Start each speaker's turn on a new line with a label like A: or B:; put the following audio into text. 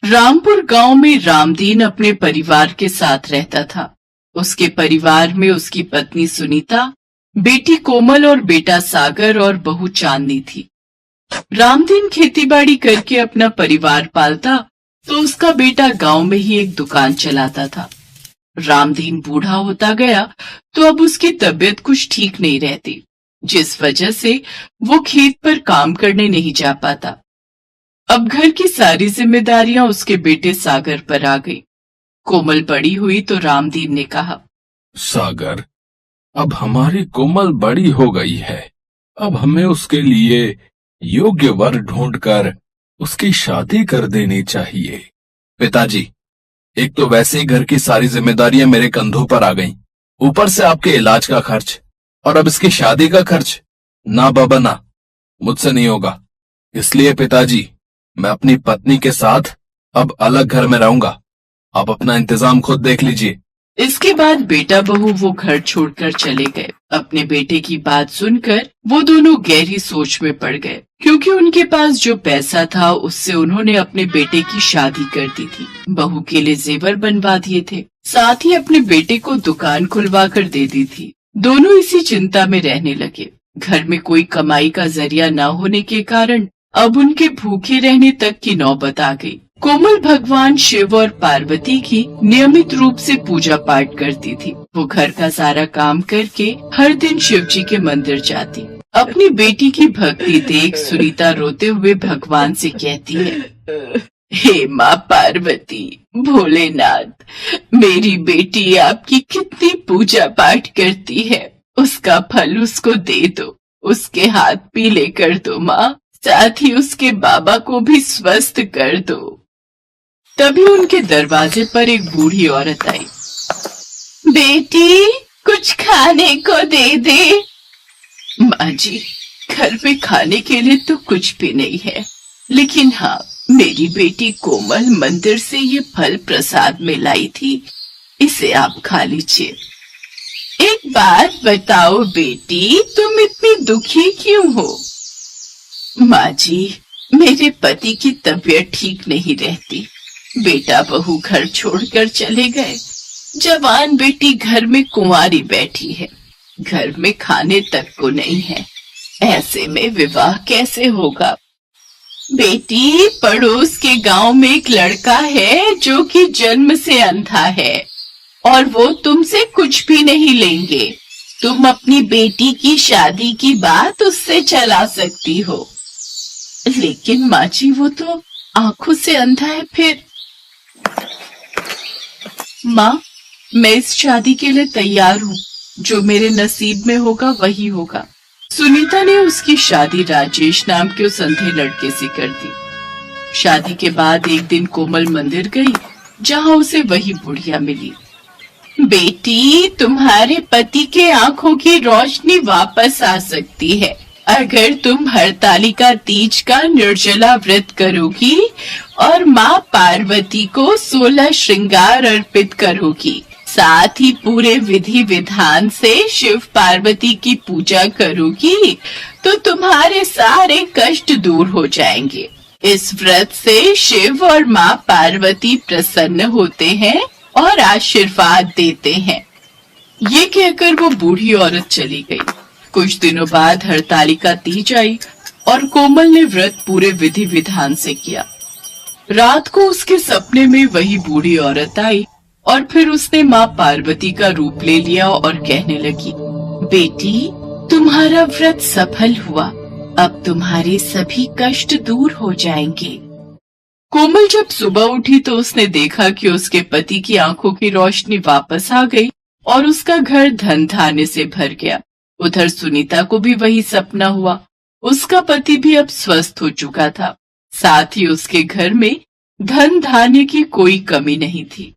A: रामपुर गांव में रामदीन अपने परिवार के साथ रहता था। उसके परिवार में उसकी पत्नी सुनीता, बेटी कोमल और बेटा सागर और बहू चांदनी थी। रामदीन खेतीबाड़ी करके अपना परिवार पालता तो उसका बेटा गांव में ही एक दुकान चलाता था। रामदीन बूढ़ा होता गया तो अब उसकी तबीयत कुछ ठीक नहीं रहती, जिस वजह से वो खेत पर काम करने नहीं जा पाता। अब घर की सारी जिम्मेदारियां उसके बेटे सागर पर आ गई। कोमल बड़ी हुई तो रामदीन ने कहा,
B: सागर, अब हमारी कोमल बड़ी हो गई है। अब हमें उसके लिए योग्य वर ढूंढकर उसकी शादी कर देनी चाहिए। पिताजी, एक तो वैसे ही घर की सारी जिम्मेदारियां मेरे कंधों पर आ गईं, ऊपर से आपके इलाज का खर्च और अब इसकी शादी का खर्च। ना बाबा ना, मुझसे नहीं होगा। इसलिए पिताजी, मैं अपनी पत्नी के साथ अब अलग घर में रहूंगा। आप अपना इंतजाम खुद देख लीजिए।
A: इसके बाद बेटा बहू वो घर छोड़कर चले गए। अपने बेटे की बात सुनकर वो दोनों गहरी सोच में पड़ गए, क्योंकि उनके पास जो पैसा था उससे उन्होंने अपने बेटे की शादी कर दी थी, बहू के लिए जेवर बनवा दिए थे, साथ ही अपने बेटे को दुकान खुलवा कर दे दी थी। दोनों इसी चिंता में रहने लगे। घर में कोई कमाई का जरिया न होने के कारण अब उनके भूखे रहने तक की नौबत आ गई। कोमल भगवान शिव और पार्वती की नियमित रूप से पूजा पाठ करती थी। वो घर का सारा काम करके हर दिन शिव जी के मंदिर जाती। अपनी बेटी की भक्ति देख सुनीता रोते हुए भगवान से कहती है, हे माँ पार्वती, भोलेनाथ, मेरी बेटी आपकी कितनी पूजा पाठ करती है, उसका फल उसको दे दो, उसके हाथ पीले कर दो माँ, साथ ही उसके बाबा को भी स्वस्थ कर दो। तभी उनके दरवाजे पर एक बूढ़ी औरत आई। बेटी, कुछ खाने को दे दे। माँ जी, घर में खाने के लिए तो कुछ भी नहीं है, लेकिन हाँ, मेरी बेटी कोमल मंदिर से ये फल प्रसाद में लाई थी, इसे आप खा लीजिए। एक बात बताओ बेटी, तुम इतनी दुखी क्यों हो? माँ जी, मेरे पति की तबीयत ठीक नहीं रहती। बेटा बहू घर छोड़कर चले गए। जवान बेटी घर में कुंवारी बैठी है, घर में खाने तक को नहीं है। ऐसे में विवाह कैसे होगा? बेटी, पड़ोस के गांव में एक लड़का है जो कि जन्म से अंधा है और वो तुमसे कुछ भी नहीं लेंगे। तुम अपनी बेटी की शादी की बात उससे चला सकती हो। लेकिन माँ जी, वो तो आंखों से अंधा है। फिर? माँ, मैं इस शादी के लिए तैयार हूँ, जो मेरे नसीब में होगा वही होगा। सुनीता ने उसकी शादी राजेश नाम के उस अंधे लड़के से कर दी। शादी के बाद एक दिन कोमल मंदिर गई, जहाँ उसे वही बुढ़िया मिली। बेटी, तुम्हारे पति के आंखों की रोशनी वापस आ सकती है अगर तुम हरतालिका तीज का निर्जला व्रत करोगी और माँ पार्वती को 16 श्रृंगार अर्पित करोगी, साथ ही पूरे विधि विधान से शिव पार्वती की पूजा करोगी, तो तुम्हारे सारे कष्ट दूर हो जाएंगे। इस व्रत से शिव और माँ पार्वती प्रसन्न होते हैं और आशीर्वाद देते हैं। ये कहकर वो बूढ़ी औरत चली गई। कुछ दिनों बाद हरतालिका तीज आई और कोमल ने व्रत पूरे विधि विधान से किया। रात को उसके सपने में वही बूढ़ी औरत आई और फिर उसने माँ पार्वती का रूप ले लिया और कहने लगी, बेटी, तुम्हारा व्रत सफल हुआ, अब तुम्हारे सभी कष्ट दूर हो जाएंगे। कोमल जब सुबह उठी तो उसने देखा कि उसके पति की आंखों की रोशनी वापस आ गई और उसका घर धन धान्य से भर गया। उधर सुनीता को भी वही सपना हुआ। उसका पति भी अब स्वस्थ हो चुका था, साथ ही उसके घर में धन धान्य की कोई कमी नहीं थी।